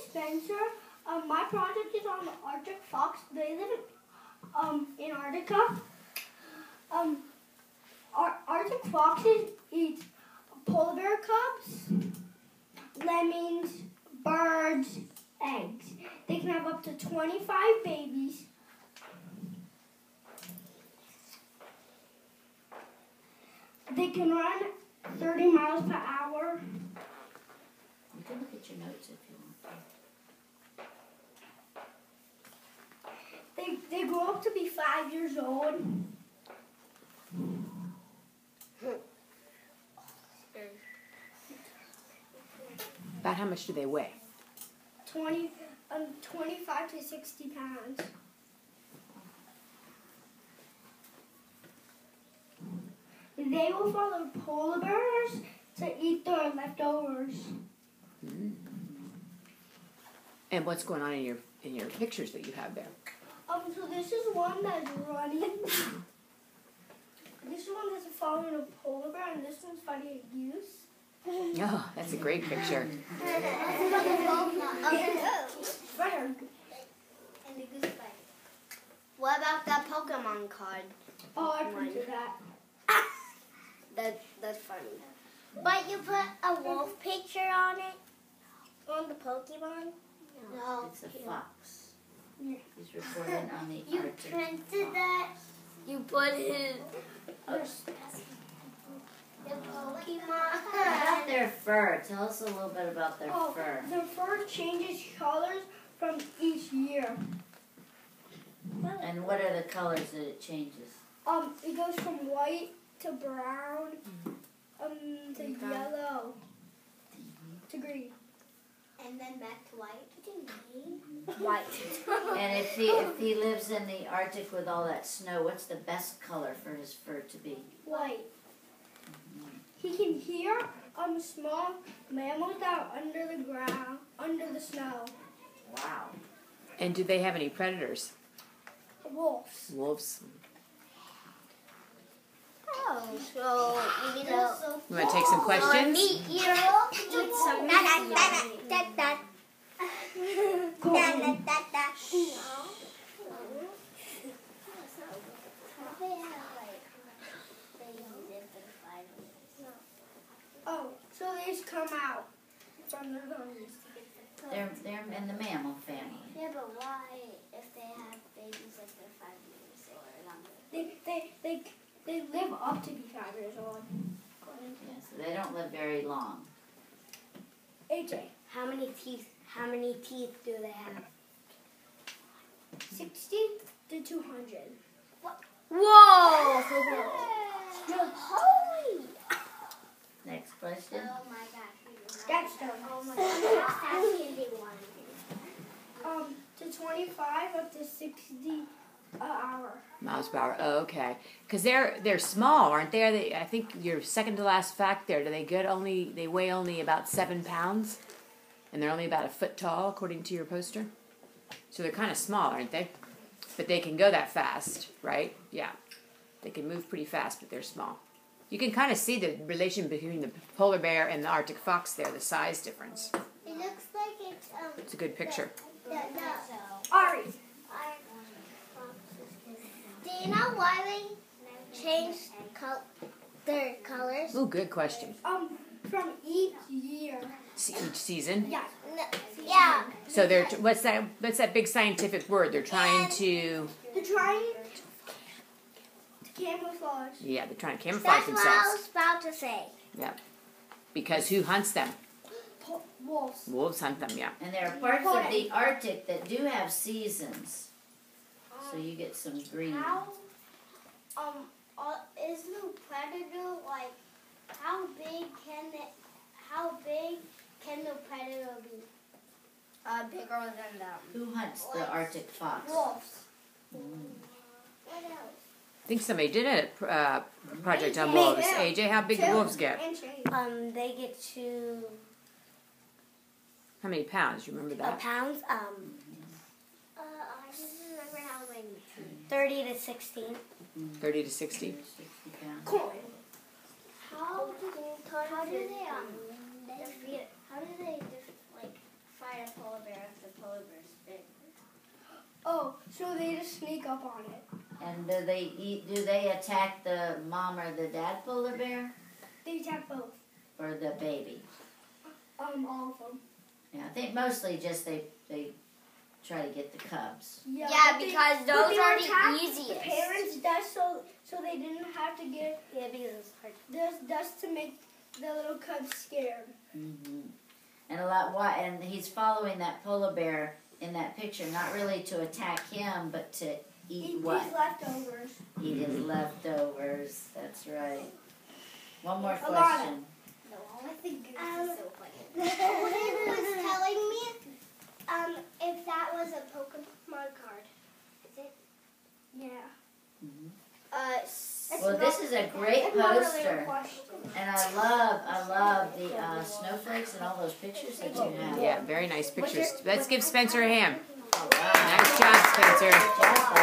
Spencer. My project is on the Arctic fox. They live in Antarctica. Arctic foxes eat polar bear cubs, lemmings, birds, eggs. They can have up to 25 babies. They can run 30 miles per hour. You can look at your notes if you want. They grow up to be 5 years old. About how much do they weigh? 25 to 60 pounds. They will follow polar bears to eat their leftovers. Mm. And what's going on in your pictures that you have there? So this is one that's running. This one is following a polar bear, and this one's fighting a goose. Oh, that's a great picture. And the goose fight. What about that Pokemon card? Oh, I printed that. That's funny. But you put a wolf picture on it? On the Pokemon? No. It's a fox. Yeah. He's reporting on the You Arctic. printed that? You put it the Pokemon. About their fur. Tell us a little bit about their Oh, fur. their fur changes colors from each year. And what are the colors that it changes? It goes from white to brown, to yellow, to green. And then back to white. What do you mean? White. And if he lives in the Arctic with all that snow, what's the best color for his fur to be? White. He can hear small mammals that are under the ground, under the snow. Wow. And do they have any predators? Wolves. Wolves? Oh, so you know. You want to take some questions? Meat eater eat some meat. Oh, so they just come out from their homes. They're in the mammal family. Yeah, but why if they have babies if they're 5 years or longer? They live up to be 5 years old. Yeah, so they don't live very long. AJ, How many teeth do they have? 60 to 200. Whoa! Holy! Next question. Oh my gosh. Dexter. Oh my gosh. How can they want? To 25 up to 60 an hour. Miles per hour. Oh, okay. Because they're small, aren't they? I think your second to last fact there. Do they weigh only about 7 pounds, and they're only about a foot tall, according to your poster. So they're kind of small, aren't they? But they can go that fast, right? Yeah. They can move pretty fast, but they're small. You can kind of see the relation between the polar bear and the Arctic fox there, the size difference. It looks like It's a good picture. Ari. Do you know why they changed their colors? Ooh, good question. From each year. Each season. Yeah. Yeah. So they're what's that big scientific word? They're trying to. They're trying to camouflage. Yeah, they're trying to camouflage That's themselves. what I was about to say. Yeah. Because who hunts them? Wolves. Wolves hunt them, yeah. And there are parts of the Arctic that do have seasons. So you get some green. Is the predator like how big can the predator be? Bigger than them. Who hunts the Arctic fox? Wolves. What else? I think somebody did a project on wolves. AJ, how big do wolves get? And shade. They get to How many pounds? You remember that? pounds. I just remember how many. 30 to 16. 30 to 60? 60 pounds. Corn. How do they fight a polar bear so they just sneak up on it. And do they eat? Do they attack the mom or the dad polar bear, They attack both. or the baby? All of them. Yeah, I think mostly just they try to get the cubs. Yeah, but because but those they are attacked the easiest. The parents' dust, so they didn't have to get Yeah, because it's hard. there's dust to make the little cubs scared. Hmm. And a lot. Why? And he's following that polar bear in that picture, not really to attack him, but to eat what? His leftovers. Eat his leftovers. That's right. One more A lot. question. No, I think this is so funny. Olivia was telling me if that was a Pokemon card. Is it? Yeah. Well, this is a great It's not really a poster, question. and I love the snowflakes and all those pictures that you have. Yeah, very nice pictures. Let's give Spencer a hand. All right. Nice job, Spencer. Good job, buddy.